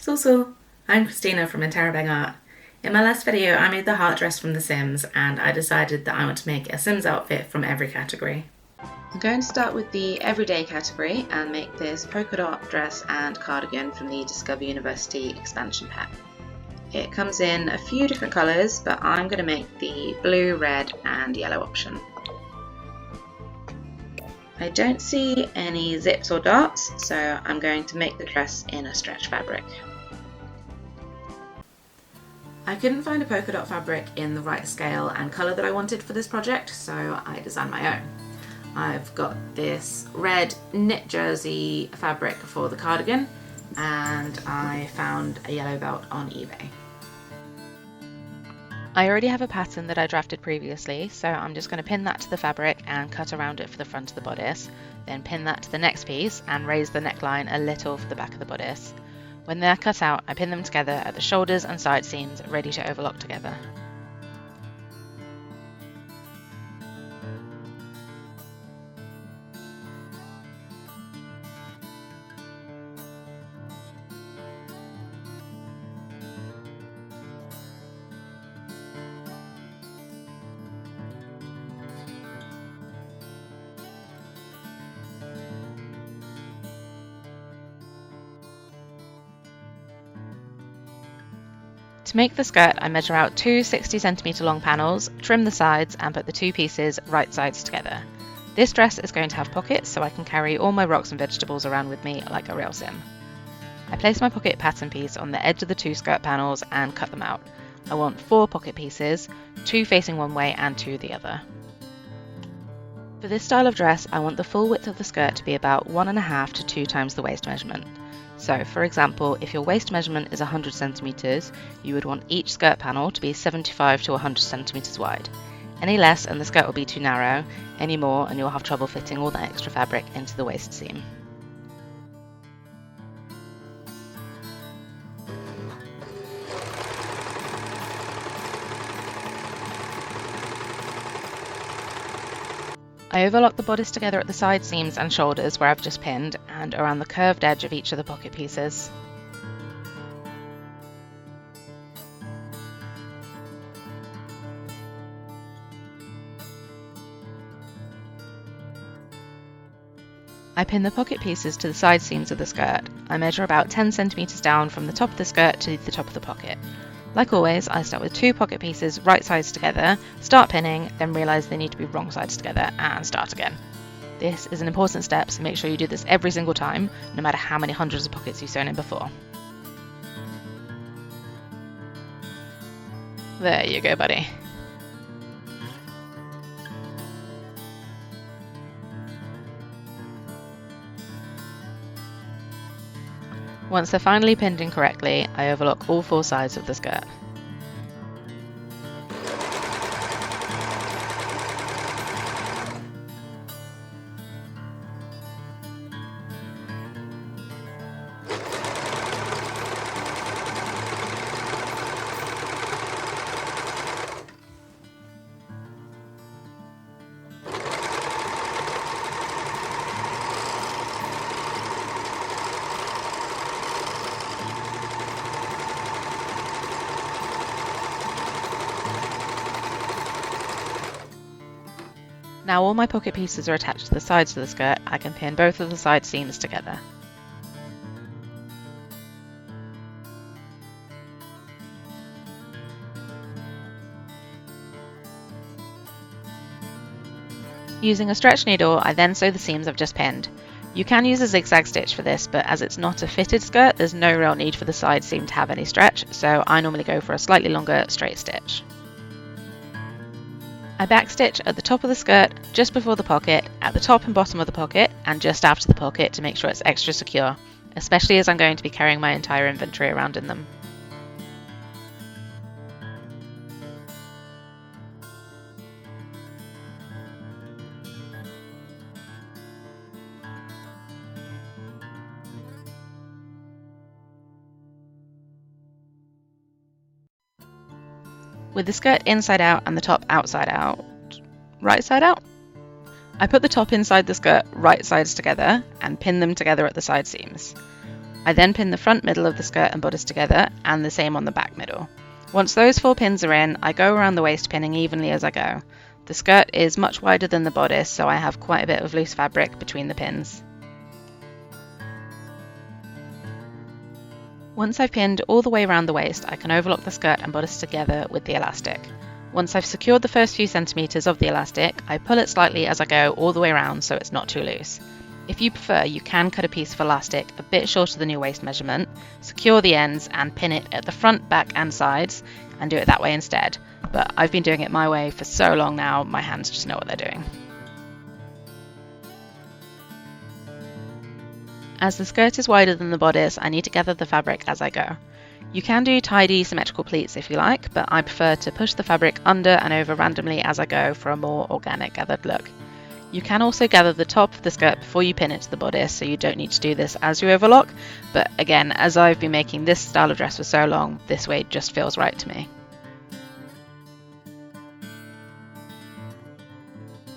So, I'm Christina from Interrobang Art. In my last video, I made the heart dress from The Sims, and I decided that I want to make a Sims outfit from every category. I'm going to start with the everyday category and make this polka dot dress and cardigan from the Discover University expansion pack. It comes in a few different colours, but I'm going to make the blue, red and yellow option. I don't see any zips or darts, so I'm going to make the dress in a stretch fabric. I couldn't find a polka dot fabric in the right scale and colour that I wanted for this project, so I designed my own. I've got this red knit jersey fabric for the cardigan, and I found a yellow belt on eBay. I already have a pattern that I drafted previously, so I'm just going to pin that to the fabric and cut around it for the front of the bodice, then pin that to the next piece and raise the neckline a little for the back of the bodice. When they're cut out, I pin them together at the shoulders and side seams, ready to overlock together. To make the skirt, I measure out two 60cm long panels, trim the sides and put the two pieces right sides together. This dress is going to have pockets so I can carry all my rocks and vegetables around with me like a real sim. I place my pocket pattern piece on the edge of the two skirt panels and cut them out. I want 4 pocket pieces, 2 facing one way and 2 the other. For this style of dress, I want the full width of the skirt to be about 1.5 to 2 times the waist measurement. So, for example, if your waist measurement is 100 cm, you would want each skirt panel to be 75 to 100 cm wide. Any less and the skirt will be too narrow, any more and you'll have trouble fitting all that extra fabric into the waist seam. I overlock the bodice together at the side seams and shoulders where I've just pinned, and around the curved edge of each of the pocket pieces. I pin the pocket pieces to the side seams of the skirt. I measure about 10 cm down from the top of the skirt to the top of the pocket. Like always, I start with 2 pocket pieces right sides together, start pinning, then realise they need to be wrong sides together and start again. This is an important step, so make sure you do this every single time, no matter how many hundreds of pockets you've sewn in before. There you go, buddy. Once they're finally pinned in correctly, I overlock all 4 sides of the skirt. Now all my pocket pieces are attached to the sides of the skirt, I can pin both of the side seams together. Using a stretch needle, I then sew the seams I've just pinned. You can use a zigzag stitch for this, but as it's not a fitted skirt, there's no real need for the side seam to have any stretch, so I normally go for a slightly longer straight stitch. I backstitch at the top of the skirt, just before the pocket, at the top and bottom of the pocket, and just after the pocket to make sure it's extra secure, especially as I'm going to be carrying my entire inventory around in them. With the skirt inside out and the top outside out, right side out, I put the top inside the skirt right sides together and pin them together at the side seams. I then pin the front middle of the skirt and bodice together, and the same on the back middle. Once those 4 pins are in, I go around the waist pinning evenly as I go. The skirt is much wider than the bodice, so I have quite a bit of loose fabric between the pins. Once I've pinned all the way around the waist, I can overlock the skirt and bodice together with the elastic. Once I've secured the first few centimetres of the elastic, I pull it slightly as I go all the way around so it's not too loose. If you prefer, you can cut a piece of elastic a bit shorter than your waist measurement, secure the ends and pin it at the front, back and sides, and do it that way instead. But I've been doing it my way for so long now, my hands just know what they're doing. As the skirt is wider than the bodice, I need to gather the fabric as I go. You can do tidy symmetrical pleats if you like, but I prefer to push the fabric under and over randomly as I go for a more organic gathered look. You can also gather the top of the skirt before you pin it to the bodice, so you don't need to do this as you overlock, but again, as I've been making this style of dress for so long, this way just feels right to me.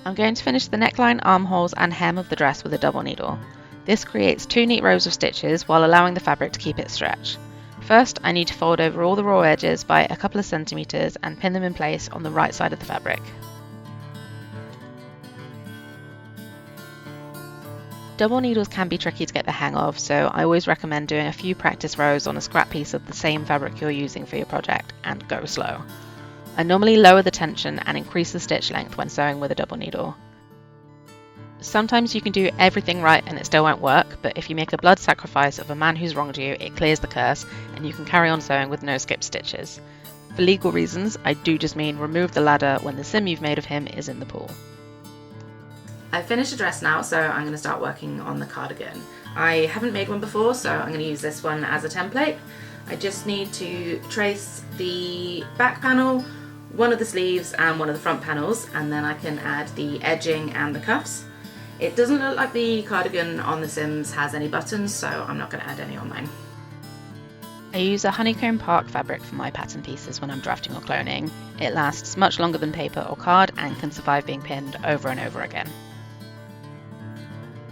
I'm going to finish the neckline, armholes and hem of the dress with a double needle. This creates 2 neat rows of stitches while allowing the fabric to keep its stretch. First, I need to fold over all the raw edges by a couple of centimetres and pin them in place on the right side of the fabric. Double needles can be tricky to get the hang of, so I always recommend doing a few practice rows on a scrap piece of the same fabric you're using for your project, and go slow. I normally lower the tension and increase the stitch length when sewing with a double needle. Sometimes you can do everything right and it still won't work, but if you make a blood sacrifice of a man who's wronged you, it clears the curse and you can carry on sewing with no skipped stitches. For legal reasons, I do just mean remove the ladder when the sim you've made of him is in the pool. I've finished the dress now, so I'm going to start working on the cardigan. I haven't made one before, so I'm going to use this one as a template. I just need to trace the back panel, one of the sleeves and one of the front panels, and then I can add the edging and the cuffs. It doesn't look like the cardigan on the Sims has any buttons, so I'm not going to add any on mine. I use a honeycomb park fabric for my pattern pieces when I'm drafting or cloning. It lasts much longer than paper or card and can survive being pinned over and over again.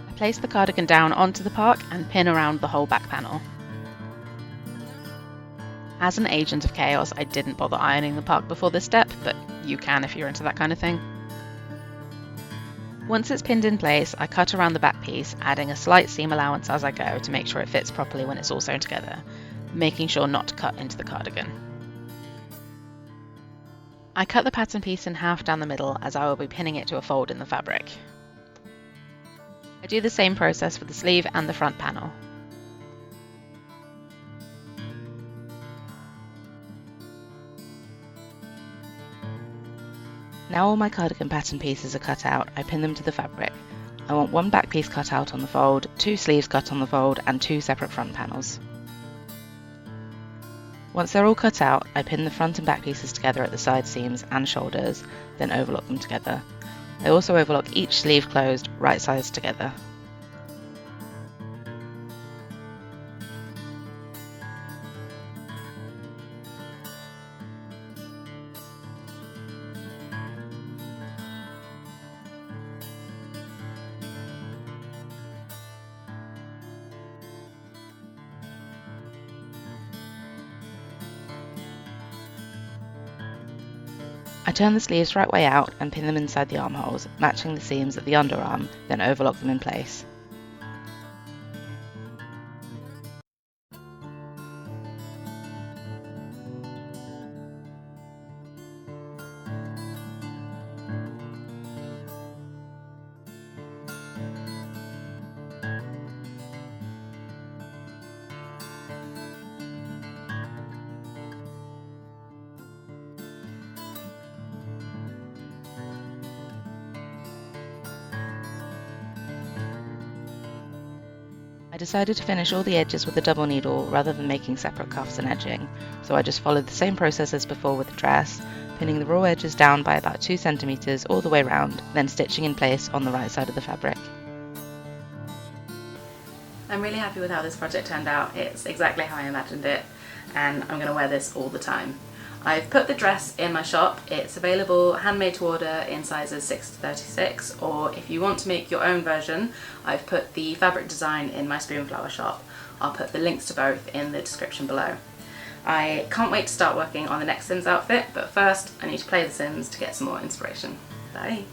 I place the cardigan down onto the park and pin around the whole back panel. As an agent of chaos, I didn't bother ironing the park before this step, but you can if you're into that kind of thing. Once it's pinned in place, I cut around the back piece, adding a slight seam allowance as I go to make sure it fits properly when it's all sewn together, making sure not to cut into the cardigan. I cut the pattern piece in half down the middle as I will be pinning it to a fold in the fabric. I do the same process for the sleeve and the front panel. Now all my cardigan pattern pieces are cut out, I pin them to the fabric. I want one back piece cut out on the fold, 2 sleeves cut on the fold and 2 separate front panels. Once they're all cut out, I pin the front and back pieces together at the side seams and shoulders, then overlock them together. I also overlock each sleeve closed, right sides together. I turn the sleeves right way out and pin them inside the armholes, matching the seams at the underarm, then overlock them in place. I decided to finish all the edges with a double needle rather than making separate cuffs and edging, so I just followed the same process as before with the dress, pinning the raw edges down by about 2 centimetres all the way round, then stitching in place on the right side of the fabric. I'm really happy with how this project turned out. It's exactly how I imagined it, and I'm going to wear this all the time. I've put the dress in my shop. It's available handmade to order in sizes 6 to 36, or if you want to make your own version, I've put the fabric design in my Spoonflower shop. I'll put the links to both in the description below. I can't wait to start working on the next Sims outfit, but first I need to play The Sims to get some more inspiration. Bye!